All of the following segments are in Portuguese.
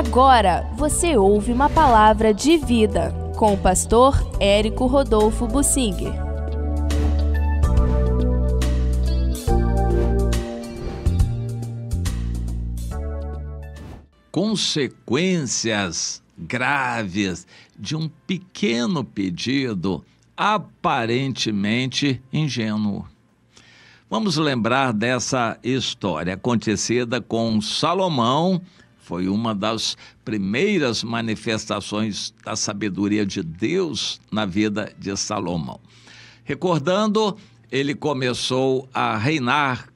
Agora você ouve uma palavra de vida com o pastor Érico Rodolfo Bussinger. Consequências graves de um pequeno pedido aparentemente ingênuo. Vamos lembrar dessa história acontecida com Salomão. Foi uma das primeiras manifestações da sabedoria de Deus na vida de Salomão. Recordando, ele começou a reinar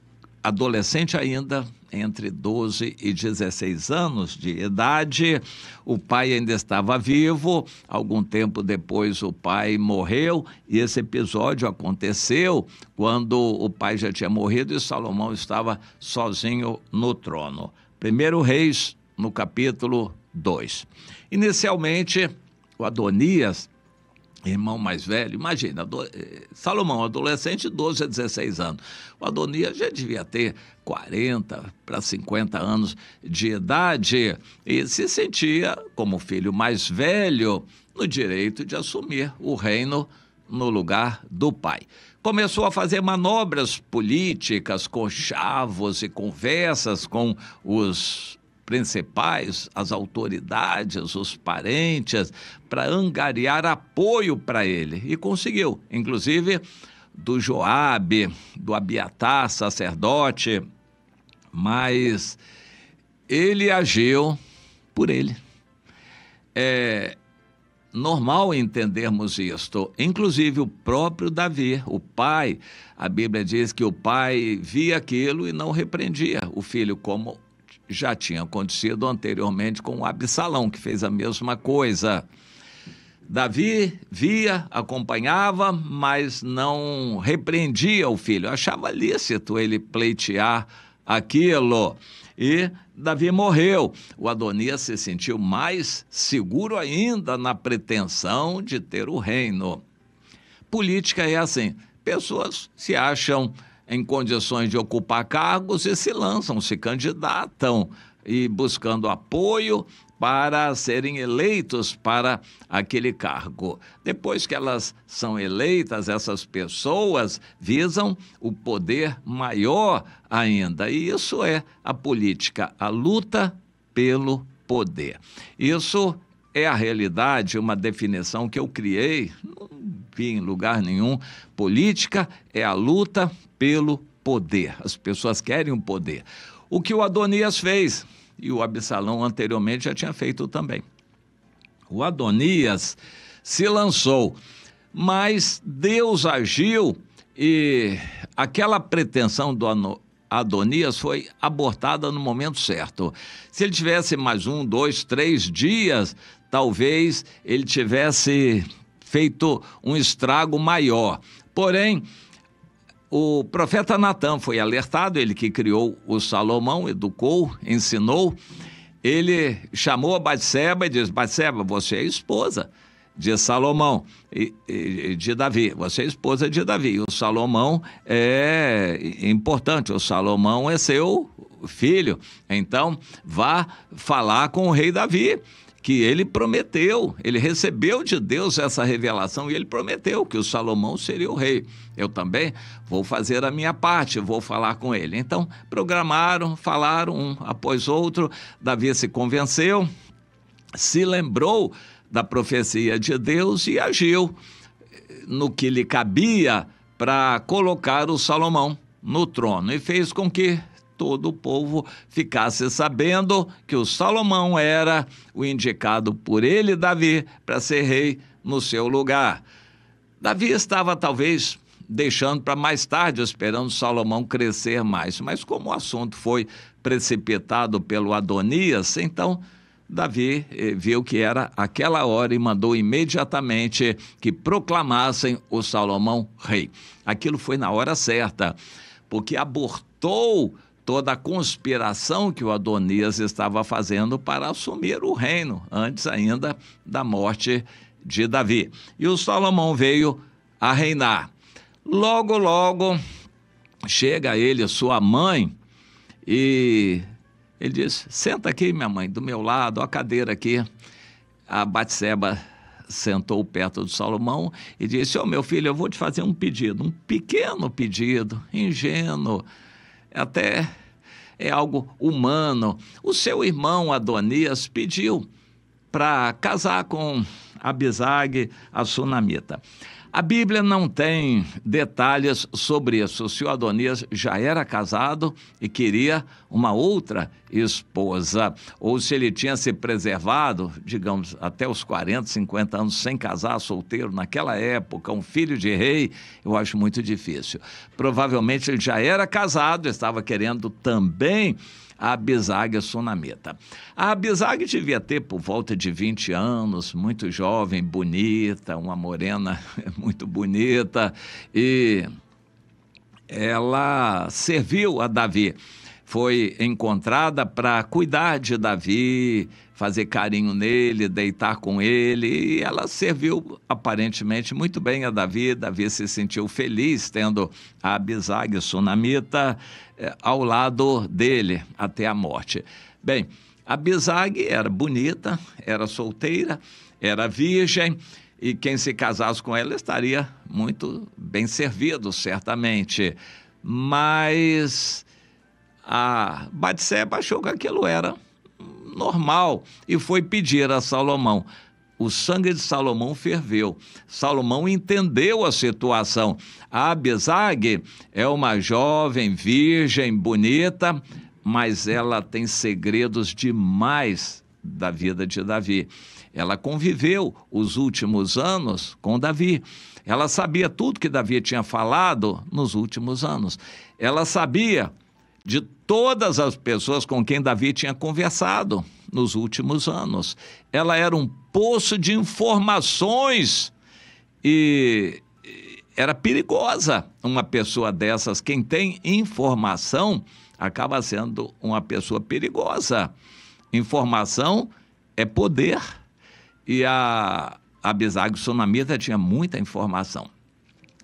adolescente ainda, entre 12 e 16 anos de idade. O pai ainda estava vivo. Algum tempo depois o pai morreu, e esse episódio aconteceu quando o pai já tinha morrido e Salomão estava sozinho no trono. 1 Reis, no capítulo 2. Inicialmente, o Adonias, irmão mais velho, imagina, Salomão, adolescente, 12 a 16 anos. O Adonias já devia ter 40 para 50 anos de idade e se sentia, como filho mais velho, no direito de assumir o reino no lugar do pai. Começou a fazer manobras políticas, conchavos e conversas com os principais, as autoridades, os parentes, para angariar apoio para ele. E conseguiu, inclusive do Joabe, do Abiatar, sacerdote, mas ele agiu por ele. É normal entendermos isto. Inclusive o próprio Davi, o pai, a Bíblia diz que o pai via aquilo e não repreendia o filho, como já tinha acontecido anteriormente com o Absalão, que fez a mesma coisa. Davi via, acompanhava, mas não repreendia o filho. Achava lícito ele pleitear aquilo. E Davi morreu. O Adonias se sentiu mais seguro ainda na pretensão de ter o reino. Política é assim. Pessoas se acham em condições de ocupar cargos e se lançam, se candidatam e buscando apoio para serem eleitos para aquele cargo. Depois que elas são eleitas, essas pessoas visam o poder maior ainda. E isso é a política, a luta pelo poder. Isso é a realidade, uma definição que eu criei, não vi em lugar nenhum. Política é a luta pelo poder. As pessoas querem o poder. O que o Adonias fez, e o Absalão anteriormente já tinha feito também. O Adonias se lançou, mas Deus agiu e aquela pretensão do Adonias foi abortada no momento certo. Se ele tivesse mais 1, 2, 3 dias, talvez ele tivesse feito um estrago maior. Porém, o profeta Natã foi alertado, ele que criou o Salomão, educou, ensinou. Ele chamou a Batseba e disse: Batseba, você é esposa de Salomão, de Davi, você é esposa de Davi. O Salomão é importante, o Salomão é seu filho, então vá falar com o rei Davi, que ele prometeu, ele recebeu de Deus essa revelação e ele prometeu que o Salomão seria o rei. Eu também vou fazer a minha parte, vou falar com ele. Então, programaram, falaram um após outro, Davi se convenceu, se lembrou da profecia de Deus e agiu no que lhe cabia para colocar o Salomão no trono e fez com que todo o povo ficasse sabendo que o Salomão era o indicado por ele, Davi, para ser rei no seu lugar. Davi estava talvez deixando para mais tarde, esperando Salomão crescer mais, mas como o assunto foi precipitado pelo Adonias, então Davi viu que era aquela hora e mandou imediatamente que proclamassem o Salomão rei. Aquilo foi na hora certa, porque abortou toda a conspiração que o Adonias estava fazendo para assumir o reino, antes ainda da morte de Davi. E o Salomão veio a reinar. Logo chega ele, sua mãe, e Ele disse, senta aqui, minha mãe, do meu lado, a cadeira aqui. A Batseba sentou perto do Salomão e disse, meu filho, eu vou te fazer um pedido, um pequeno pedido, ingênuo, até é algo humano. O seu irmão Adonias pediu para casar com Abisag, a sunamita. A Bíblia não tem detalhes sobre isso, se o Adonias já era casado e queria uma outra esposa, ou se ele tinha se preservado, digamos, até os 40, 50 anos sem casar, solteiro, naquela época, um filho de rei, eu acho muito difícil. Provavelmente ele já era casado, estava querendo também a Abisag, a sunamita. A Abisag devia ter por volta de 20 anos, muito jovem, bonita, uma morena muito bonita, e ela serviu a Davi. Foi encontrada para cuidar de Davi, fazer carinho nele, deitar com ele, e ela serviu aparentemente muito bem a Davi. Davi se sentiu feliz tendo a Abisag, sunamita, ao lado dele até a morte. Bem, a Abisag era bonita, era solteira, era virgem, e quem se casasse com ela estaria muito bem servido, certamente. Mas a Batseba achou que aquilo era normal e foi pedir a Salomão. O sangue de Salomão ferveu. Salomão entendeu a situação. A Abisag é uma jovem, virgem, bonita, mas ela tem segredos demais da vida de Davi. Ela conviveu os últimos anos com Davi. Ela sabia tudo que Davi tinha falado nos últimos anos. Ela sabia de todas as pessoas com quem Davi tinha conversado nos últimos anos. Ela era um poço de informações e era perigosa uma pessoa dessas. Quem tem informação acaba sendo uma pessoa perigosa. Informação é poder. E a Abisag, sunamita, tinha muita informação.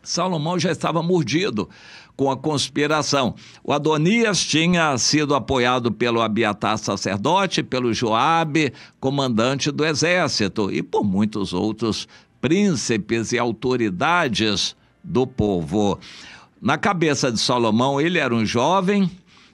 Salomão já estava mordido com a conspiração. O Adonias tinha sido apoiado pelo Abiatar, sacerdote, pelo Joabe, comandante do exército, e por muitos outros príncipes e autoridades do povo. Na cabeça de Salomão, ele era um jovem,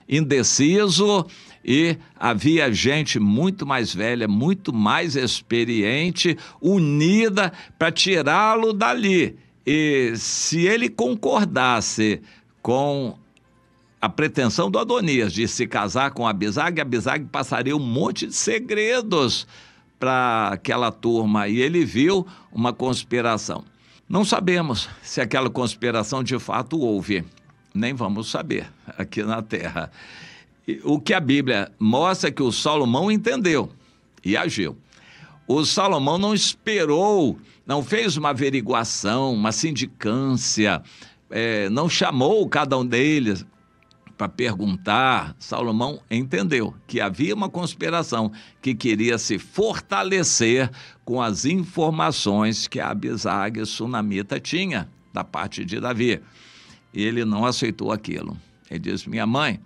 indeciso, e havia gente muito mais velha, muito mais experiente, unida para tirá-lo dali. E se ele concordasse com a pretensão do Adonias de se casar com Abisag, Abisag passaria um monte de segredos para aquela turma, e ele viu uma conspiração. Não sabemos se aquela conspiração de fato houve, nem vamos saber aqui na Terra. O que a Bíblia mostra é que o Salomão entendeu e agiu. O Salomão não esperou, não fez uma averiguação, uma sindicância, não chamou cada um deles para perguntar. Salomão entendeu que havia uma conspiração que queria se fortalecer com as informações que a Abisag, sunamita, tinha da parte de Davi. E ele não aceitou aquilo. Ele disse, minha mãe,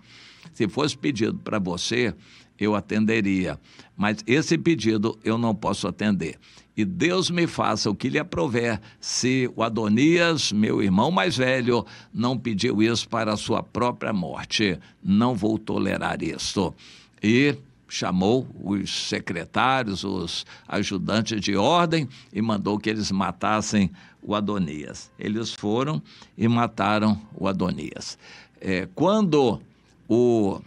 se fosse pedido para você, eu atenderia, mas esse pedido eu não posso atender. E Deus me faça o que lhe aprouver, se o Adonias, meu irmão mais velho, não pediu isso para a sua própria morte. Não vou tolerar isso. E chamou os secretários, os ajudantes de ordem, e mandou que eles matassem o Adonias. Eles foram e mataram o Adonias. Quando o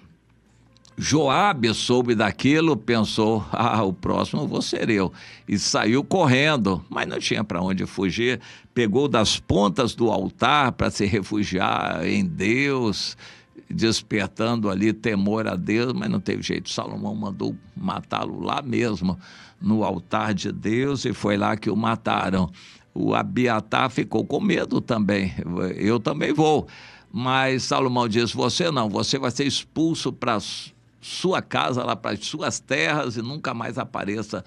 Joabe soube daquilo, pensou, o próximo vou ser eu, e saiu correndo, mas não tinha para onde fugir, pegou das pontas do altar para se refugiar em Deus, despertando ali temor a Deus, mas não teve jeito. Salomão mandou matá-lo lá mesmo, no altar de Deus, e foi lá que o mataram. O Abiatar ficou com medo também, eu também vou. Mas Salomão disse, você não, você vai ser expulso para sua casa, lá para as suas terras, e nunca mais apareça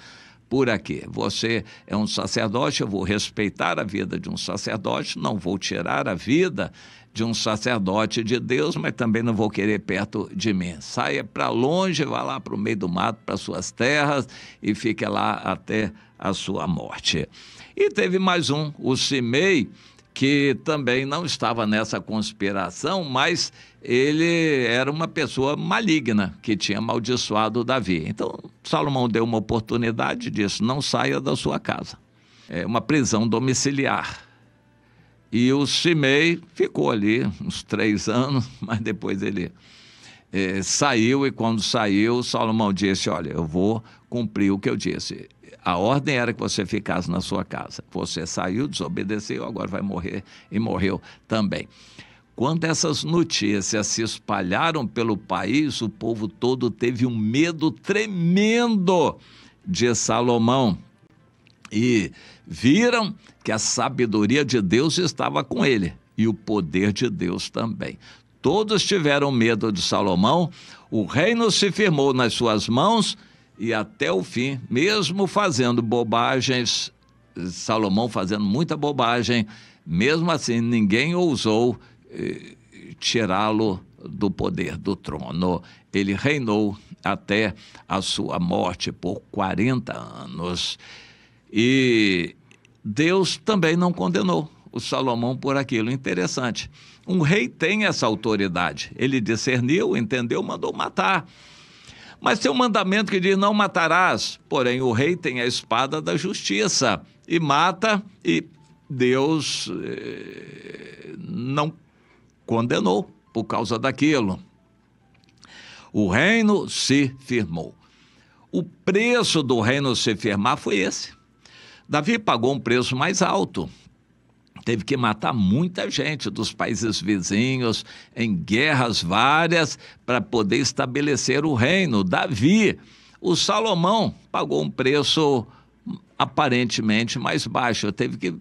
por aqui. Você é um sacerdote, eu vou respeitar a vida de um sacerdote, não vou tirar a vida de um sacerdote de Deus, mas também não vou querer perto de mim. Saia para longe, vá lá para o meio do mato, para suas terras, e fique lá até a sua morte. E teve mais um, o Simei, que também não estava nessa conspiração, mas ele era uma pessoa maligna, que tinha amaldiçoado Davi. Então, Salomão deu uma oportunidade e disse: não saia da sua casa. É uma prisão domiciliar. E o Simei ficou ali uns 3 anos, mas depois ele saiu, e quando saiu, Salomão disse: olha, eu vou cumprir o que eu disse. A ordem era que você ficasse na sua casa. Você saiu, desobedeceu, agora vai morrer, e morreu também. Quando essas notícias se espalharam pelo país, o povo todo teve um medo tremendo de Salomão. E viram que a sabedoria de Deus estava com ele, e o poder de Deus também. Todos tiveram medo de Salomão, o reino se firmou nas suas mãos, e até o fim, mesmo fazendo bobagens, Salomão fazendo muita bobagem, mesmo assim ninguém ousou tirá-lo do poder do trono. Ele reinou até a sua morte por 40 anos. E Deus também não condenou o Salomão por aquilo. Interessante. Um rei tem essa autoridade. Ele discerniu, entendeu, mandou matar. Mas tem um mandamento que diz: não matarás. Porém, o rei tem a espada da justiça e mata, e Deus não condenou por causa daquilo. O reino se firmou. O preço do reino se firmar foi esse. Davi pagou um preço mais alto. Teve que matar muita gente dos países vizinhos, em guerras várias, para poder estabelecer o reino. Davi, o Salomão, pagou um preço aparentemente mais baixo. Teve que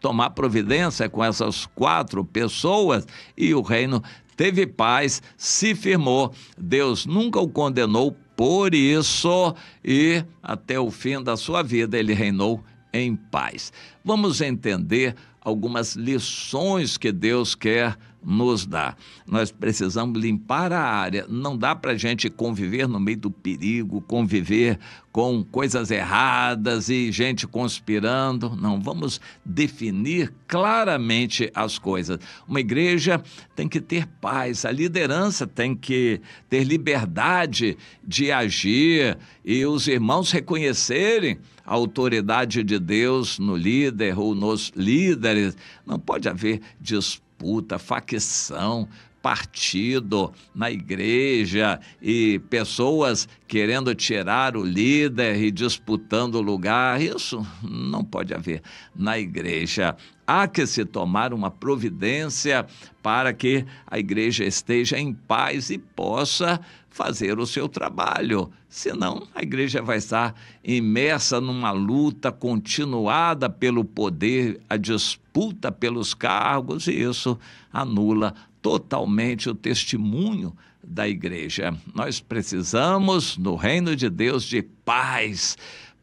tomar providência com essas 4 pessoas, e o reino teve paz, se firmou. Deus nunca o condenou por isso, e até o fim da sua vida ele reinou em paz. Vamos entender algumas lições que Deus quer nos dar. Nós precisamos limpar a área. Não dá para a gente conviver no meio do perigo, conviver com coisas erradas e gente conspirando. Não, vamos definir claramente as coisas. Uma igreja tem que ter paz, a liderança tem que ter liberdade de agir, e os irmãos reconhecerem a autoridade de Deus no líder ou nos líderes. Não pode haver disputa, facção, partido na igreja, e pessoas querendo tirar o líder e disputando o lugar. Isso não pode haver na igreja. Há que se tomar uma providência para que a igreja esteja em paz e possa fazer o seu trabalho. Senão, a igreja vai estar imersa numa luta continuada pelo poder, a disputa pelos cargos, e isso anula totalmente o testemunho da igreja. Nós precisamos, no reino de Deus, de paz,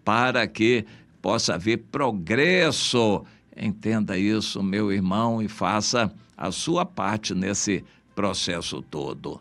para que possa haver progresso. Entenda isso, meu irmão, e faça a sua parte nesse processo todo.